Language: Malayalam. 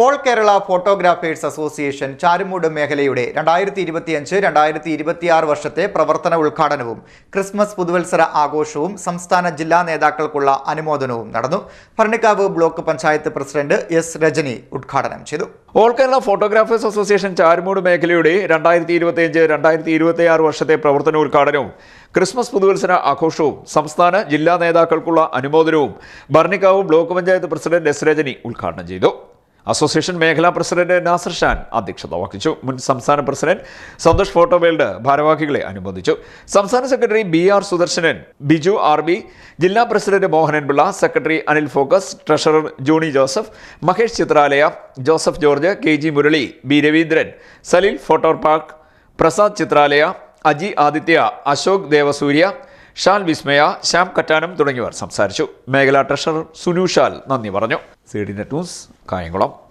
All Kerala photographers association Charummood മേഖലയുടെ 2025-2026 വർഷത്തെ പ്രവർത്തന ഉദ്ഘാടനവും ക്രിസ്മസ് പുതുവത്സര ആഘോഷവും സംസ്ഥാന ജില്ലാ നേതാക്കൾക്കുള്ള അനുമോദനവും നടന്നു. Bharanikkavu block panchayat president S Rajani ഉദ്ഘാടനം ചെയ്തു. All Kerala photographers association Charummood മേഖലയുടെ 2025-2026 വർഷത്തെ പ്രവർത്തന ഉദ്ഘാടനവും ക്രിസ്മസ് പുതുവത്സര ആഘോഷവും സംസ്ഥാന ജില്ലാ നേതാക്കൾക്കുള്ള അനുമോദനവും Bharanikkavu block panchayat president S Rajani ഉദ്ഘാടനം ചെയ്തു. അസോസിയേഷൻ മേഖലാ പ്രസിഡന്റ് നാസർ ഷാൻ അധ്യക്ഷത വഹിച്ചു. മുൻ സംസ്ഥാന പ്രസിഡന്റ് സന്തോഷ് ഫോട്ടോ വേൾഡ് ഭാരവാഹികളെ അനുമോദിച്ചു. സംസ്ഥാന secretary BR Sudarshanan, Biju RB, ജില്ലാ president Mohanan Pillai, secretary Anil focus, treasurer Johny Joseph, Mahesh Chitralaya, Joseph George, KG Murali, B Raveendran, Saleel photo park, Prasad Chitralaya, Aji Aditya, Ashok Devasurya, Shal Vismaya, Shyam Kattanam തുടങ്ങിയവർ സംസാരിച്ചു. മേഖലാ ട്രഷറർ സുനു ഷാൽ നന്ദി പറഞ്ഞു. CDNet news, Kayamkulam.